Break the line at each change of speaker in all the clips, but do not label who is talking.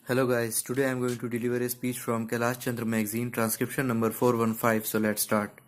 Hello guys, today I am going to deliver a speech from Kailash magazine, transcription number 415, so let's start.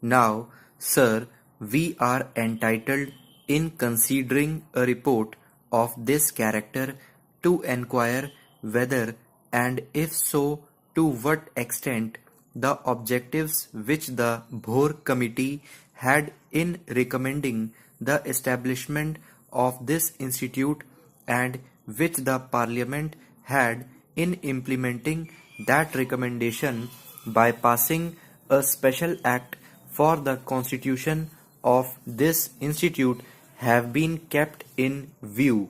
Now, sir, we are entitled in considering a report of this character to enquire whether and if so to what extent the objectives which the Bhor committee had in recommending the establishment of this institute and which the parliament had in implementing that recommendation by passing a special act for the constitution of this institute have been kept in view.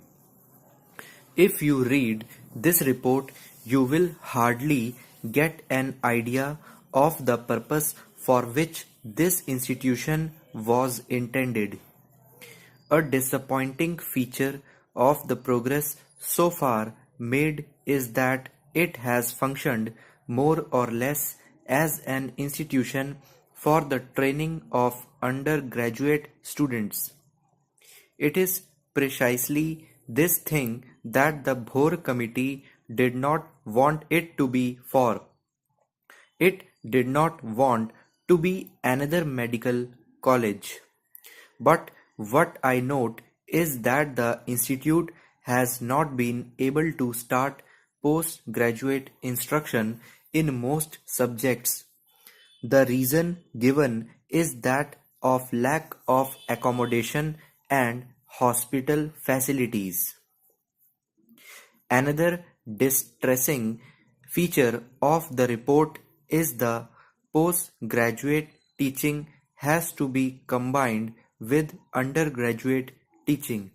If you read this report, you will hardly get an idea of the purpose for which this institution was intended. A disappointing feature of the progress so far made is that it has functioned more or less as an institution for the training of undergraduate students. It is precisely this thing that the Bhor committee did not want it to be for. It did not want to be another medical college. But what I note is that the institute has not been able to start postgraduate instruction in most subjects. The reason given is that of lack of accommodation and hospital facilities. Another distressing feature of the report is the postgraduate teaching has to be combined with undergraduate teaching.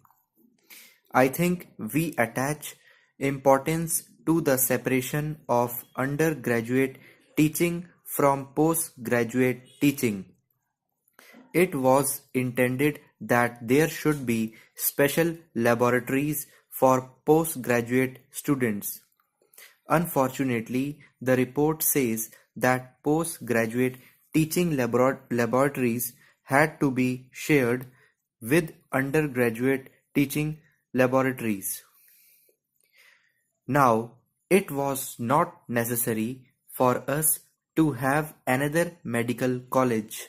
I think we attach importance to the separation of undergraduate teaching from postgraduate teaching. It was intended that there should be special laboratories for postgraduate students. Unfortunately, the report says that postgraduate teaching laboratories had to be shared with undergraduate teaching laboratories. Now, it was not necessary for us to have another medical college.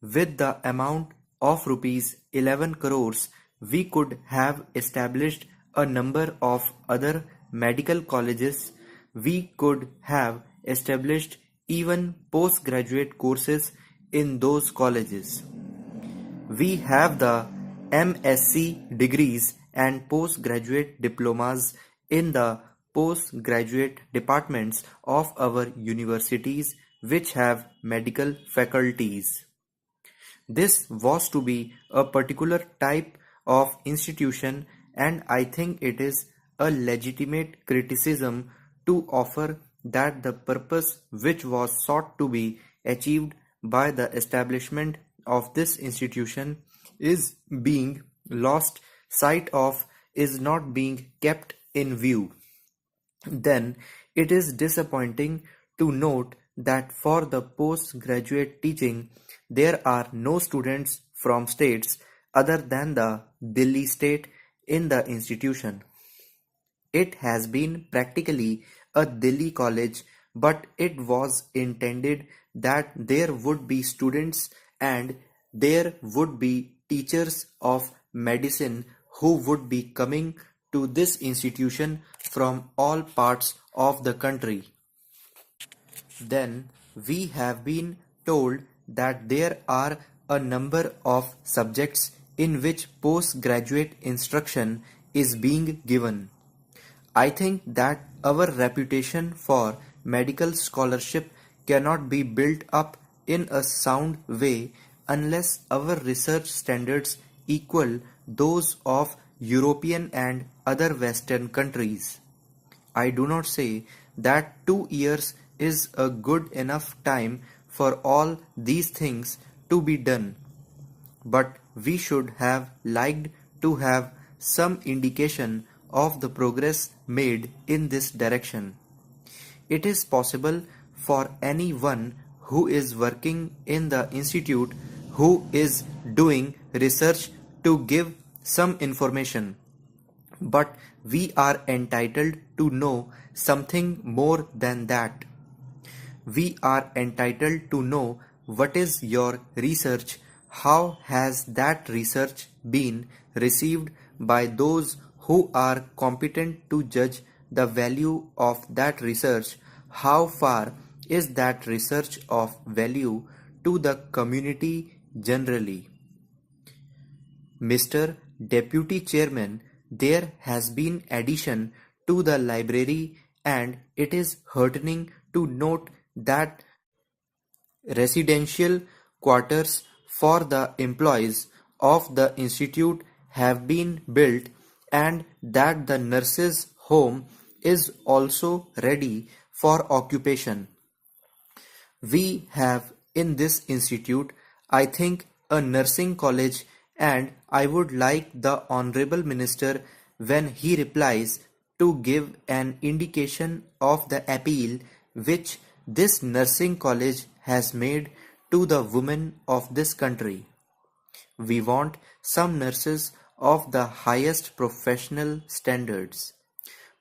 With the amount of rupees 11 crores, we could have established a number of other medical colleges. We could have established even postgraduate courses in those colleges. We have the MSc degrees and postgraduate diplomas in the postgraduate departments of our universities which have medical faculties. This was to be a particular type of institution, and I think it is a legitimate criticism to offer that the purpose which was sought to be achieved by the establishment of this institution is being lost sight of, is not being kept in view. Then it is disappointing to note that for the postgraduate teaching there are no students from states other than the Delhi state in the institution. It has been practically a Delhi college, but it was intended that there would be students and there would be teachers of medicine who would be coming to this institution from all parts of the country. Then we have been told that there are a number of subjects in which postgraduate instruction is being given. I think that our reputation for medical scholarship cannot be built up in a sound way unless our research standards equal those of European and other Western countries. I do not say that 2 years is a good enough time for all these things to be done, but we should have liked to have some indication of the progress made in this direction. It is possible for anyone who is working in the institute, who is doing research, to give some information, but We are entitled to know something more than that. We are entitled to know what is your research, how has that research been received by those who are competent to judge the value of that research, how far is that research of value to the community generally. Mr. Deputy Chairman, there has been addition to the library and it is heartening to note that residential quarters for the employees of the institute have been built and that the nurses' home is also ready for occupation. We have in this institute, I think, a nursing college, and I would like the Honorable Minister, when he replies, to give an indication of the appeal which this nursing college has made to the women of this country. We want some nurses of the highest professional standards.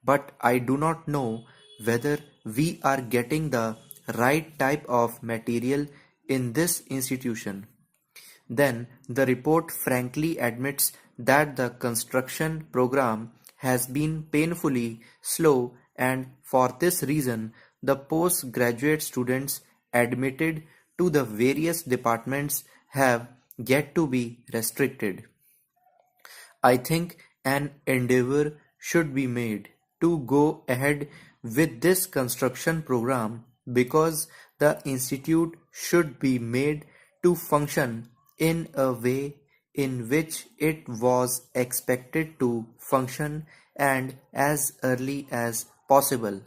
But I do not know whether we are getting the right type of material in this institution. Then the report frankly admits that the construction program has been painfully slow, and for this reason the postgraduate students admitted to the various departments have yet to be restricted. I think an endeavor should be made to go ahead with this construction program because the institute should be made to function in a way in which it was expected to function and as early as possible.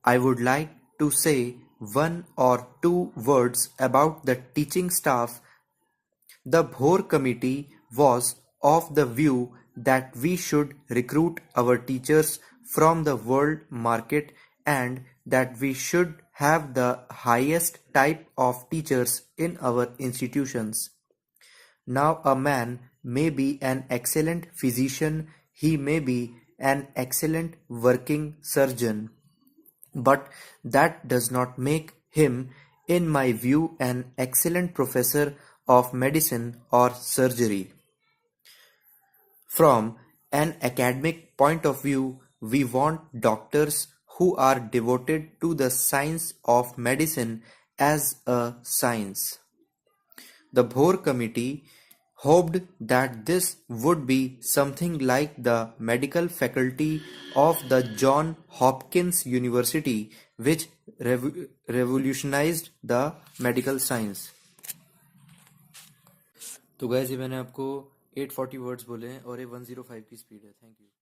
I would like to say one or two words about the teaching staff. The Bhor committee was of the view that we should recruit our teachers from the world market and that we should have the highest type of teachers in our institutions. Now a man may be an excellent physician, he may be an excellent working surgeon, but that does not make him, in my view, an excellent professor of medicine or surgery. From an academic point of view, we want doctors who are devoted to the science of medicine as a science. The Bhor committee hoped that this would be something like the medical faculty of the Johns Hopkins University, which revolutionized the medical science. तो gas ये मैंने आपको 840 words बोले हैं और ये 105 की speed है. Thank you.